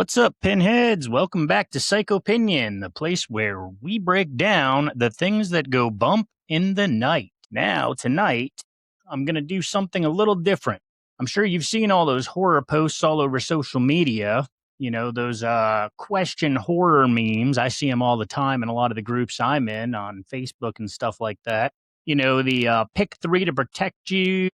What's up, pinheads? Welcome back to PsychoPinion, the place where we break down the things that go bump in the night. Now, tonight, I'm going to do something a little different. I'm sure you've seen all those horror posts all over social media. You know, those question horror memes. I see them all the time in a lot of the groups I'm in on Facebook and stuff like that. You know, the pick three to protect you,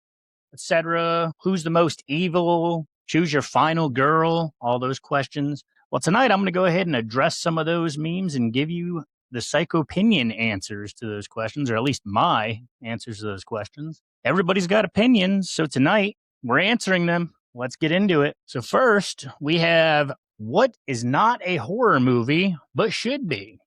etc. Who's the most evil? Choose your final girl. All those questions. Well, tonight I'm going to go ahead and address some of those memes and give you the PsychoPinion answers to those questions, or at least my answers to those questions. Everybody's got opinions, so tonight we're answering them. Let's get into it. So first, we have what is not a horror movie but should be.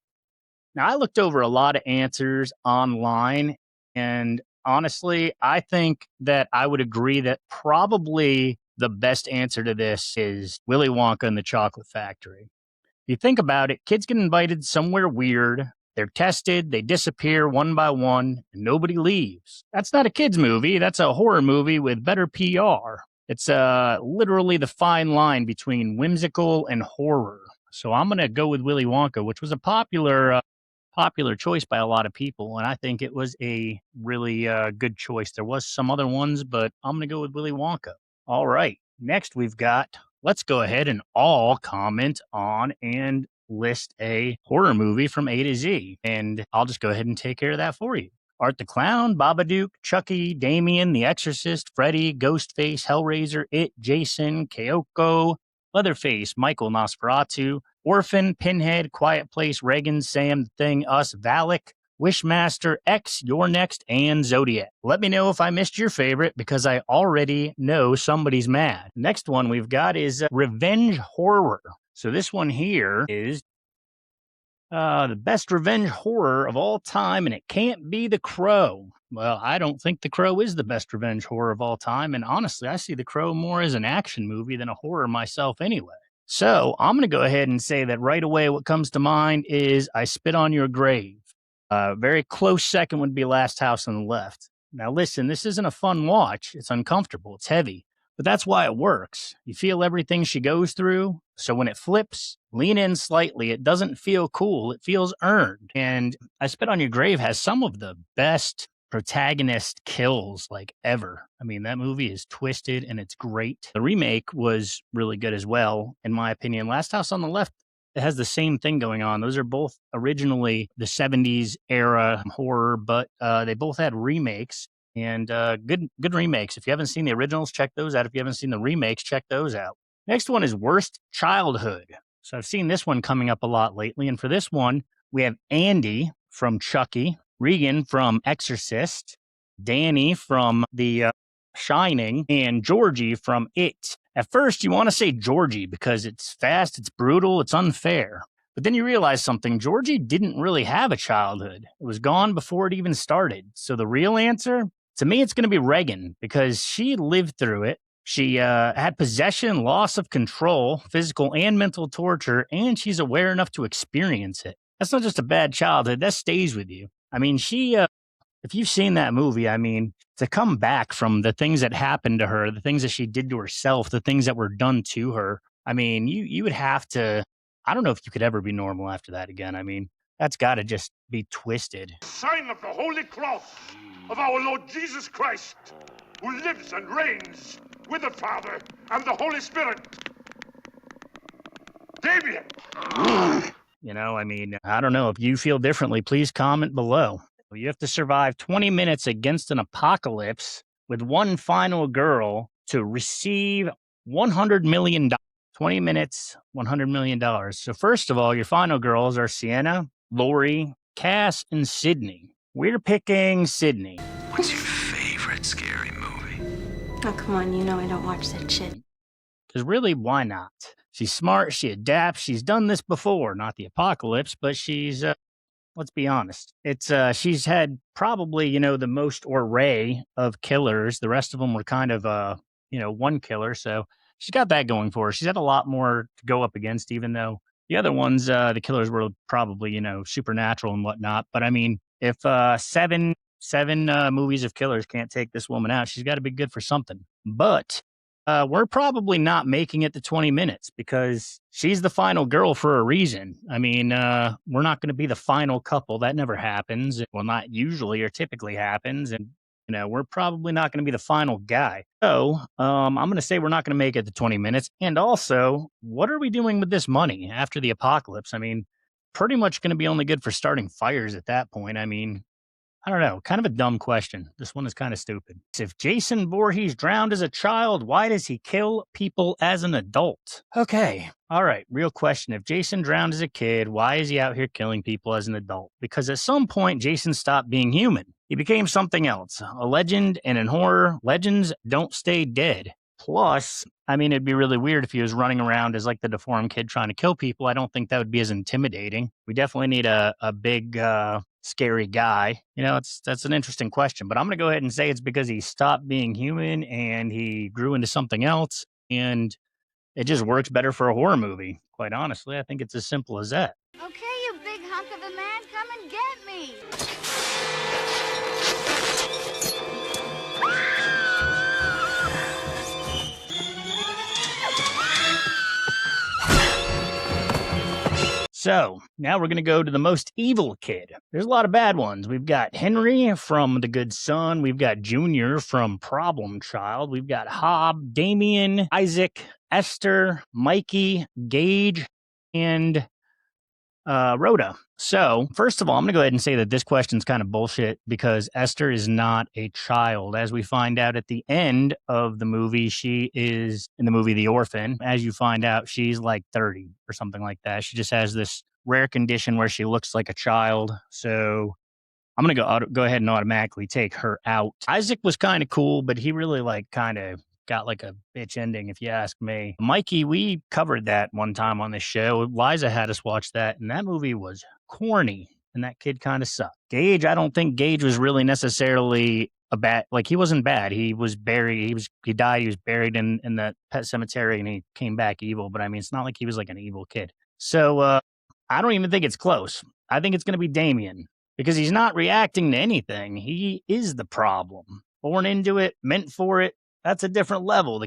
Now, I looked over a lot of answers online, and honestly, I think that I would agree that probably the best answer to this is Willy Wonka and the Chocolate Factory. If you think about it, kids get invited somewhere weird, they're tested, they disappear one by one, and nobody leaves. That's not a kid's movie, that's a horror movie with better PR. It's literally the fine line between whimsical and horror. So I'm going to go with Willy Wonka, which was a popular choice by a lot of people, and I think it was a really good choice. There was some other ones, but I'm going to go with Willy Wonka. All right, next we've got, let's go ahead and all comment on and list a horror movie from A to Z, and I'll just go ahead and take care of that for you. Art the Clown, Babadook, Chucky, Damien, The Exorcist, Freddy, Ghostface, Hellraiser, It, Jason, Kyoko, Leatherface, Michael Nosferatu, Orphan, Pinhead, Quiet Place, Reagan, Sam, The Thing, Us, Valak, Wishmaster, X, Your Next, and Zodiac. Let me know if I missed your favorite because I already know somebody's mad. Next one we've got is revenge horror. So this one here is the best revenge horror of all time, and it can't be The Crow. Well, I don't think The Crow is the best revenge horror of all time, and honestly, I see The Crow more as an action movie than a horror myself anyway. So I'm going to go ahead and say that right away what comes to mind is I Spit on Your Grave. Very close second would be Last House on the Left. Now listen, this isn't a fun watch. It's uncomfortable. It's heavy. But that's why it works. You feel everything she goes through. So when it flips, lean in slightly. It doesn't feel cool. It feels earned. And I Spit on Your Grave has some of the best protagonist kills like ever. I mean, that movie is twisted and it's great. The remake was really good as well, in my opinion. Last House on the Left, it has the same thing going on. Those are both originally the 70s era horror, but they both had remakes. And good remakes. If you haven't seen the originals, check those out. If you haven't seen the remakes, check those out. Next one is Worst Childhood. So I've seen this one coming up a lot lately. And for this one, we have Andy from Chucky, Regan from Exorcist, Danny from The Shining, and Georgie from It. At first, you want to say Georgie because it's fast, it's brutal, it's unfair. But then you realize something. Georgie didn't really have a childhood. It was gone before it even started. So the real answer, to me, it's going to be Reagan because she lived through it. She had possession, loss of control, physical and mental torture, and she's aware enough to experience it. That's not just a bad childhood. That stays with you. I mean, if you've seen that movie, I mean, to come back from the things that happened to her, the things that she did to herself, the things that were done to her, I mean, you would have to, I don't know if you could ever be normal after that again. I mean, that's got to just be twisted. Sign of the Holy Cross of our Lord Jesus Christ, who lives and reigns with the Father and the Holy Spirit. Damien! You know, I mean, I don't know. If you feel differently, please comment below. You have to survive 20 minutes against an apocalypse with one final girl to receive $100 million. 20 minutes, $100 million. So first of all, your final girls are Sienna, Lori, Cass, and Sydney. We're picking Sydney. What's your favorite scary movie? Oh, come on, you know I don't watch that shit. Because really, why not? She's smart, she adapts, she's done this before. Not the apocalypse, but she's, let's be honest. It's she's had probably, you know, the most array of killers. The rest of them were kind of, one killer. So she's got that going for her. She's had a lot more to go up against, even though the other ones, the killers were probably, supernatural and whatnot. But I mean, if seven movies of killers can't take this woman out, she's got to be good for something. But we're probably not making it to 20 minutes because she's the final girl for a reason. I mean, we're not going to be the final couple. That never happens. Well, not usually or typically happens. And, we're probably not going to be the final guy. So I'm going to say we're not going to make it to 20 minutes. And also, what are we doing with this money after the apocalypse? I mean, pretty much going to be only good for starting fires at that point. I mean, I don't know. Kind of a dumb question. This one is kind of stupid. If Jason Voorhees drowned as a child, why does he kill people as an adult? Okay. All right. Real question. If Jason drowned as a kid, why is he out here killing people as an adult? Because at some point, Jason stopped being human. He became something else, a legend, and in horror, legends don't stay dead. Plus, I mean, it'd be really weird if he was running around as like the deformed kid trying to kill people. I don't think that would be as intimidating. We definitely need a big, scary guy. That's an interesting question, but I'm going to go ahead and say it's because he stopped being human and he grew into something else. And it just works better for a horror movie. Quite honestly, I think it's as simple as that. Okay, you big hunk of a man, come and get me. So now we're going to go to the most evil kid. There's a lot of bad ones. We've got Henry from The Good Son. We've got Junior from Problem Child. We've got Hob, Damien, Isaac, Esther, Mikey, Gage, and Rhoda. So, first of all, I'm going to go ahead and say that this question's kind of bullshit because Esther is not a child. As we find out at the end of the movie, she is in the movie The Orphan. As you find out, she's like 30 or something like that. She just has this rare condition where she looks like a child. So, I'm going to go ahead and automatically take her out. Isaac was kind of cool, but he really kind of got like a bitch ending, if you ask me. Mikey, we covered that one time on this show. Liza had us watch that, and that movie was corny, and that kid kind of sucked. Gage, I don't think Gage was really necessarily a bad, he wasn't bad. He was buried, he died, he was buried in the pet cemetery, and he came back evil, but I mean, it's not like he was like an evil kid. So, I don't even think it's close. I think it's going to be Damien, because he's not reacting to anything. He is the problem. Born into it, meant for it. That's a different level.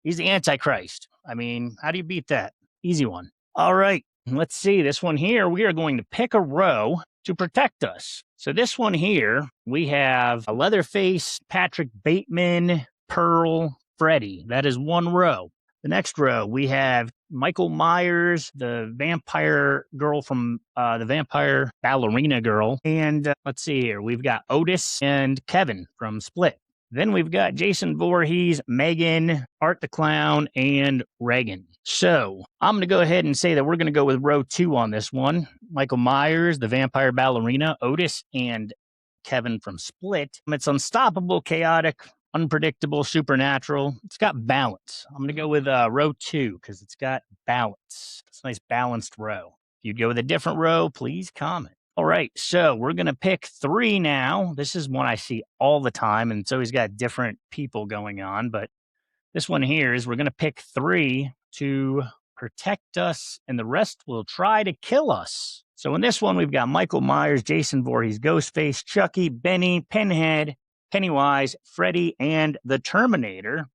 He's the Antichrist. I mean, how do you beat that? Easy one. All right, let's see. This one here, we are going to pick a row to protect us. So this one here, we have a Leatherface, Patrick Bateman, Pearl, Freddy. That is one row. The next row, we have Michael Myers, the vampire girl from the vampire ballerina girl. And let's see here, we've got Otis and Kevin from Split. Then we've got Jason Voorhees, Megan, Art the Clown, and Reagan. So I'm going to go ahead and say that we're going to go with row 2 on this one. Michael Myers, the vampire ballerina, Otis, and Kevin from Split. It's unstoppable, chaotic, unpredictable, supernatural. It's got balance. I'm going to go with row 2 because it's got balance. It's a nice balanced row. If you'd go with a different row, please comment. All right, so we're going to pick 3 now. This is one I see all the time, and it's always got different people going on. But this one here is we're going to pick 3 to protect us, and the rest will try to kill us. So in this one, we've got Michael Myers, Jason Voorhees, Ghostface, Chucky, Benny, Pinhead, Pennywise, Freddy, and the Terminator.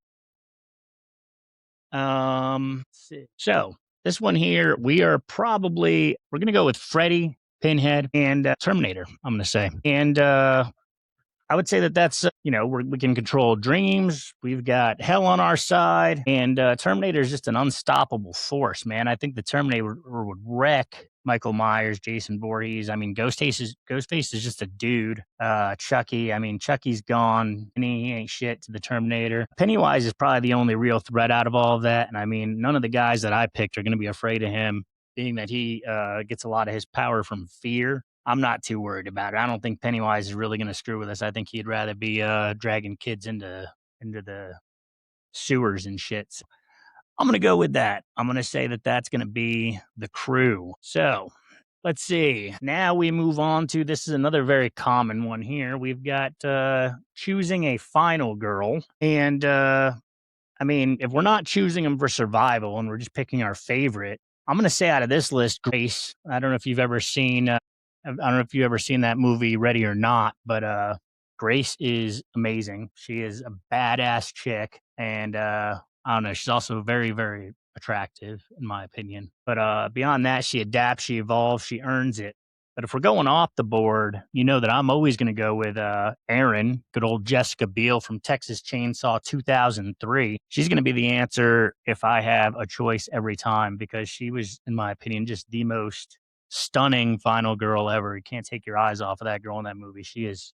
So this one here, we're going to go with Freddy, Pinhead, and Terminator, I'm going to say. And I would say that's, we can control dreams. We've got hell on our side. And Terminator is just an unstoppable force, man. I think the Terminator would wreck Michael Myers, Jason Voorhees. I mean, Ghostface is just a dude. Chucky, Chucky's gone. And he ain't shit to the Terminator. Pennywise is probably the only real threat out of all of that. And I mean, none of the guys that I picked are going to be afraid of him, being that he gets a lot of his power from fear. I'm not too worried about it. I don't think Pennywise is really going to screw with us. I think he'd rather be dragging kids into the sewers and shit. So I'm going to go with that. I'm going to say that that's going to be the crew. So let's see. Now we move on to, this is another very common one here. We've got choosing a final girl. And if we're not choosing them for survival and we're just picking our favorite, I'm going to say out of this list, Grace. I don't know if you've ever seen that movie Ready or Not, but Grace is amazing. She is a badass chick. And I don't know, she's also very, very attractive, in my opinion. But beyond that, she adapts, she evolves, she earns it. But if we're going off the board, you know that I'm always going to go with Erin, good old Jessica Biel from Texas Chainsaw 2003. She's going to be the answer if I have a choice every time because she was, in my opinion, just the most stunning final girl ever. You can't take your eyes off of that girl in that movie. She is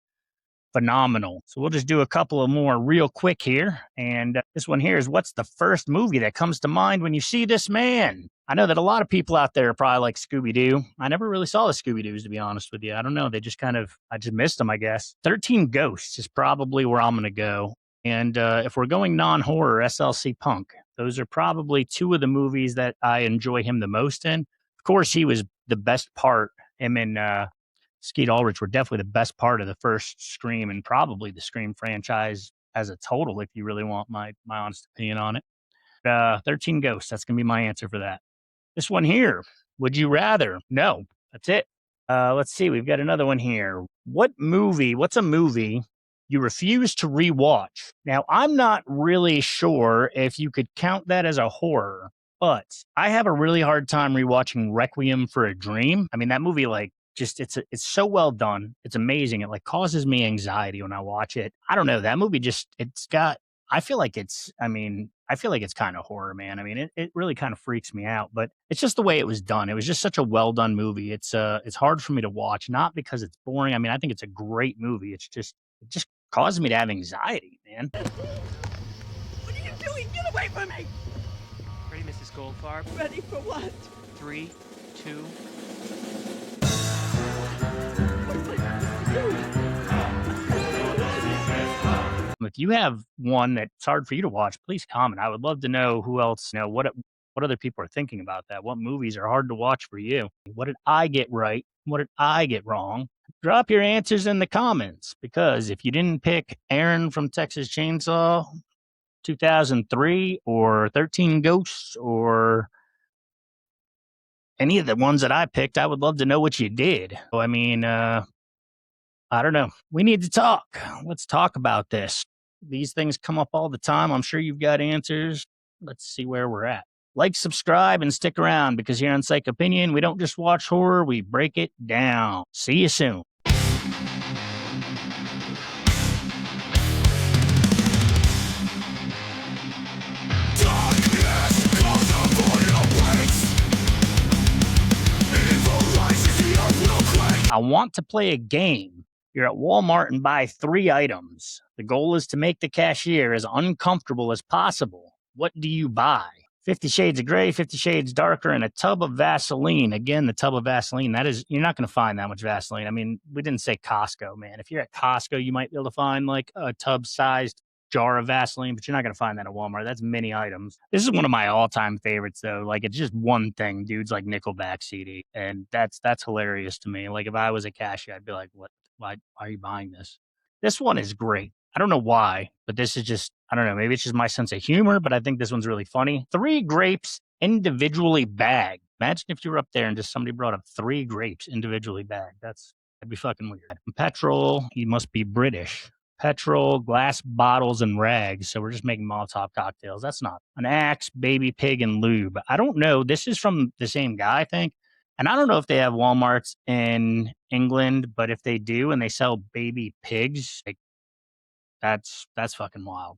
phenomenal. So we'll just do a couple of more real quick here. And this one here is what's the first movie that comes to mind when you see this man? I know that a lot of people out there are probably like Scooby Doo. I never really saw the Scooby Doos, to be honest with you. I don't know. They just I just missed them, I guess. 13 Ghosts is probably where I'm going to go. And if we're going non horror, SLC Punk. Those are probably two of the movies that I enjoy him the most in. Of course, he was the best part. Him and Skeet Ulrich were definitely the best part of the first Scream and probably the Scream franchise as a total, if you really want my honest opinion on it. 13 Ghosts, that's going to be my answer for that. This one here, would you rather? No, that's it. Let's see, we've got another one here. What's a movie you refuse to rewatch? Now, I'm not really sure if you could count that as a horror, but I have a really hard time rewatching Requiem for a Dream. I mean, that movie, like, it's so well done. It's amazing. It like causes me anxiety when I watch it. I don't know. That movie I feel like it's kind of horror, man. I mean, it really kind of freaks me out, but it's just the way it was done. It was just such a well done movie. It's hard for me to watch, not because it's boring. I mean, I think it's a great movie. It just causes me to have anxiety, man. What are you doing? Get away from me! Ready, Mrs. Goldfarb? Ready for what? 3, 2. If you have one that's hard for you to watch, please comment. I would love to know who else, what other people are thinking about that. What movies are hard to watch for you? What did I get right? What did I get wrong? Drop your answers in the comments because if you didn't pick Aaron from Texas Chainsaw 2003 or 13 Ghosts or any of the ones that I picked, I would love to know what you did. So, I mean, I don't know. We need to talk. Let's talk about this. These things come up all the time. I'm sure you've got answers. Let's see where we're at. Like, subscribe, and stick around because here on PsychoPinion, we don't just watch horror, we break it down. See you soon. I want to play a game. You're at Walmart and buy 3 items. The goal is to make the cashier as uncomfortable as possible. What do you buy? 50 Shades of Grey, 50 Shades Darker, and a tub of Vaseline. Again, the tub of Vaseline, you're not going to find that much Vaseline. I mean, we didn't say Costco, man. If you're at Costco, you might be able to find like a tub-sized jar of Vaseline, but you're not going to find that at Walmart. That's many items. This is one of my all-time favorites, though. Like, it's just one thing. Dude's like Nickelback CD, and that's hilarious to me. Like, if I was a cashier, I'd be like, what? Why are you buying this? This one is great. I don't know why, but this is just, I don't know, maybe it's just my sense of humor, but I think this one's really funny. 3 grapes individually bagged. Imagine if you were up there and just somebody brought up 3 grapes individually bagged. That'd be fucking weird. Petrol, he must be British. Petrol, glass bottles, and rags. So we're just making Molotov cocktails. That's not. An axe, baby pig, and lube. I don't know. This is from the same guy, I think. And I don't know if they have Walmarts in England, but if they do and they sell baby pigs, like that's fucking wild.